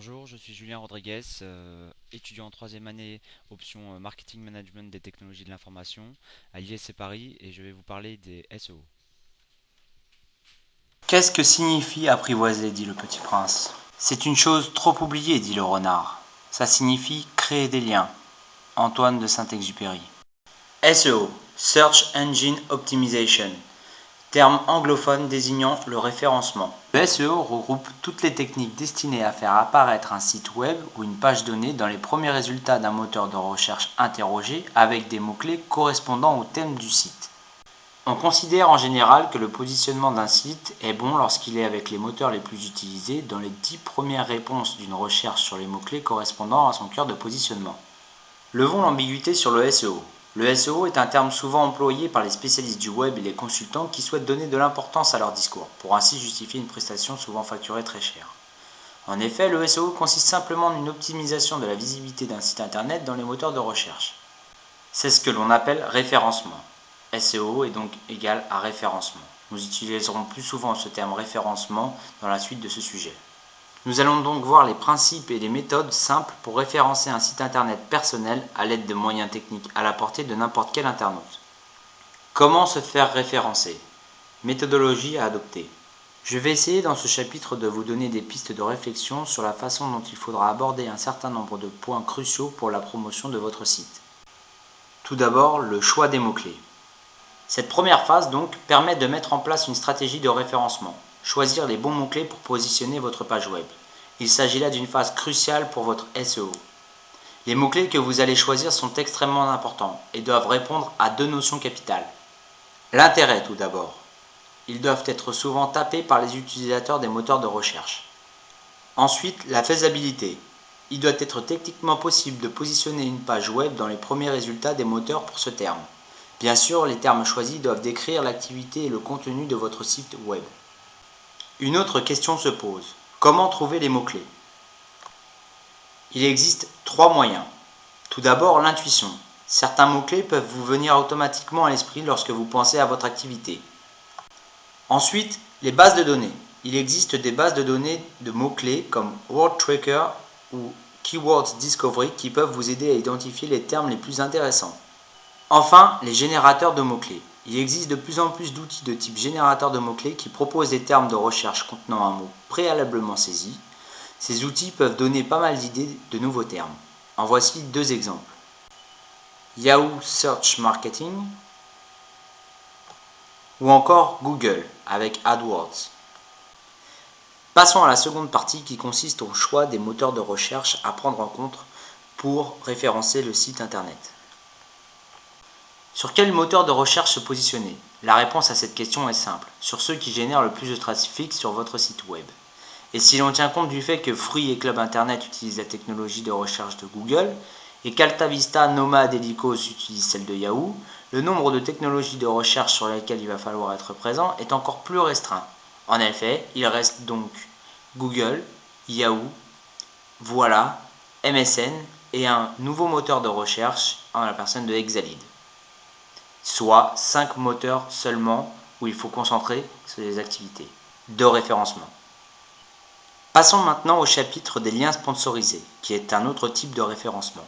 Bonjour, je suis Julien Rodriguez, étudiant en troisième année, option Marketing Management des technologies de l'information à l'ISC Paris et je vais vous parler des SEO. Qu'est-ce que signifie apprivoiser, dit le petit prince. C'est une chose trop oubliée, dit le renard. Ça signifie créer des liens. Antoine de Saint-Exupéry. SEO, Search Engine Optimization, terme anglophone désignant le référencement. Le SEO regroupe toutes les techniques destinées à faire apparaître un site web ou une page donnée dans les premiers résultats d'un moteur de recherche interrogé avec des mots-clés correspondant au thème du site. On considère en général que le positionnement d'un site est bon lorsqu'il est avec les moteurs les plus utilisés dans les 10 premières réponses d'une recherche sur les mots-clés correspondant à son cœur de positionnement. Levons l'ambiguïté sur le SEO. Le SEO est un terme souvent employé par les spécialistes du web et les consultants qui souhaitent donner de l'importance à leur discours, pour ainsi justifier une prestation souvent facturée très chère. En effet, le SEO consiste simplement en une optimisation de la visibilité d'un site internet dans les moteurs de recherche. C'est ce que l'on appelle référencement. SEO est donc égal à référencement. Nous utiliserons plus souvent ce terme référencement dans la suite de ce sujet. Nous allons donc voir les principes et les méthodes simples pour référencer un site internet personnel à l'aide de moyens techniques à la portée de n'importe quel internaute. Comment se faire référencer? Méthodologie à adopter. Je vais essayer dans ce chapitre de vous donner des pistes de réflexion sur la façon dont il faudra aborder un certain nombre de points cruciaux pour la promotion de votre site. Tout d'abord, le choix des mots-clés. Cette première phase donc permet de mettre en place une stratégie de référencement, choisir les bons mots-clés pour positionner votre page web. Il s'agit là d'une phase cruciale pour votre SEO. Les mots-clés que vous allez choisir sont extrêmement importants et doivent répondre à deux notions capitales. L'intérêt tout d'abord. Ils doivent être souvent tapés par les utilisateurs des moteurs de recherche. Ensuite, la faisabilité. Il doit être techniquement possible de positionner une page web dans les premiers résultats des moteurs pour ce terme. Bien sûr, les termes choisis doivent décrire l'activité et le contenu de votre site web. Une autre question se pose. Comment trouver les mots-clés? Il existe trois moyens. Tout d'abord, l'intuition. Certains mots-clés peuvent vous venir automatiquement à l'esprit lorsque vous pensez à votre activité. Ensuite, les bases de données. Il existe des bases de données de mots-clés comme WordTracker ou Keywords Discovery qui peuvent vous aider à identifier les termes les plus intéressants. Enfin, les générateurs de mots-clés. Il existe de plus en plus d'outils de type générateur de mots-clés qui proposent des termes de recherche contenant un mot préalablement saisi. Ces outils peuvent donner pas mal d'idées de nouveaux termes. En voici deux exemples. Yahoo Search Marketing ou encore Google avec AdWords. Passons à la seconde partie qui consiste au choix des moteurs de recherche à prendre en compte pour référencer le site internet. Sur quel moteur de recherche se positionner? La réponse à cette question est simple, sur ceux qui génèrent le plus de trafic sur votre site web. Et si l'on tient compte du fait que Free et Club Internet utilisent la technologie de recherche de Google, et qu'AltaVista, Nomad et Lycos utilisent celle de Yahoo, le nombre de technologies de recherche sur lesquelles il va falloir être présent est encore plus restreint. En effet, il reste donc Google, Yahoo, Voilà, MSN et un nouveau moteur de recherche en la personne de Exalid. Soit 5 moteurs seulement où il faut concentrer sur les activités de référencement. Passons maintenant au chapitre des liens sponsorisés, qui est un autre type de référencement.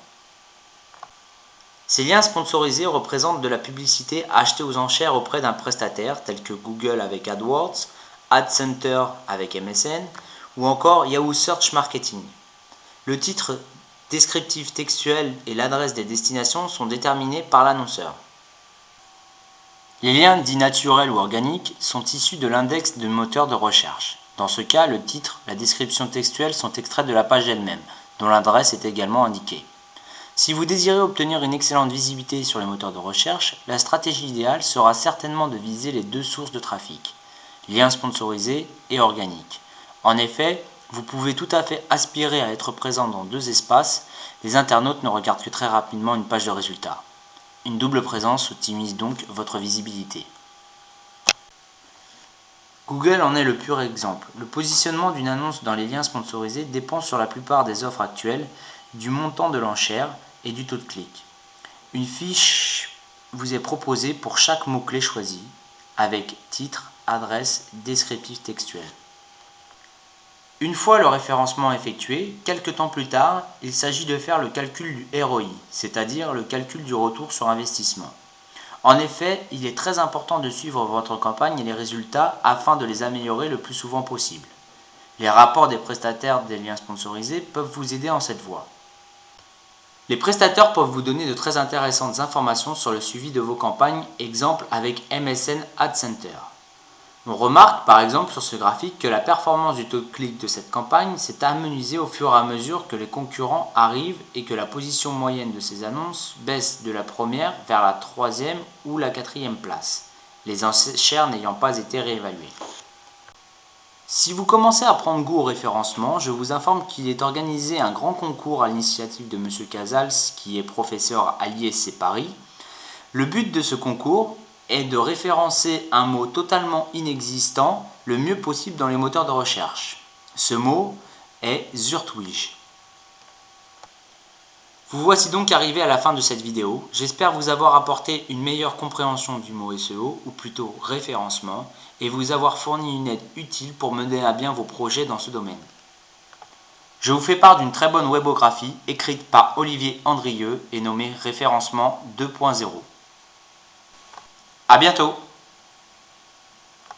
Ces liens sponsorisés représentent de la publicité achetée aux enchères auprès d'un prestataire tel que Google avec AdWords, AdCenter avec MSN ou encore Yahoo Search Marketing. Le titre descriptif textuel et l'adresse des destinations sont déterminés par l'annonceur. Les liens dits naturels ou organiques sont issus de l'index de moteur de recherche. Dans ce cas, le titre, la description textuelle sont extraits de la page elle-même, dont l'adresse est également indiquée. Si vous désirez obtenir une excellente visibilité sur les moteurs de recherche, la stratégie idéale sera certainement de viser les deux sources de trafic, liens sponsorisés et organiques. En effet, vous pouvez tout à fait aspirer à être présent dans deux espaces, les internautes ne regardent que très rapidement une page de résultats. Une double présence optimise donc votre visibilité. Google en est le pur exemple. Le positionnement d'une annonce dans les liens sponsorisés dépend sur la plupart des offres actuelles du montant de l'enchère et du taux de clic. Une fiche vous est proposée pour chaque mot-clé choisi, avec titre, adresse, descriptif textuel. Une fois le référencement effectué, quelques temps plus tard, il s'agit de faire le calcul du ROI, c'est-à-dire le calcul du retour sur investissement. En effet, il est très important de suivre votre campagne et les résultats afin de les améliorer le plus souvent possible. Les rapports des prestataires des liens sponsorisés peuvent vous aider en cette voie. Les prestataires peuvent vous donner de très intéressantes informations sur le suivi de vos campagnes, exemple avec MSN Ad Center. On remarque par exemple sur ce graphique que la performance du taux de clic de cette campagne s'est amenuisée au fur et à mesure que les concurrents arrivent et que la position moyenne de ces annonces baisse de la première vers la troisième ou la quatrième place, les enchères n'ayant pas été réévaluées. Si vous commencez à prendre goût au référencement, je vous informe qu'il est organisé un grand concours à l'initiative de M. Casals, qui est professeur à l'ISC Paris. Le but de ce concours est de référencer un mot totalement inexistant le mieux possible dans les moteurs de recherche. Ce mot est Zurtwig. Vous voici donc arrivé à la fin de cette vidéo. J'espère vous avoir apporté une meilleure compréhension du mot SEO, ou plutôt référencement, et vous avoir fourni une aide utile pour mener à bien vos projets dans ce domaine. Je vous fais part d'une très bonne webographie écrite par Olivier Andrieux et nommée Référencement 2.0. À bientôt!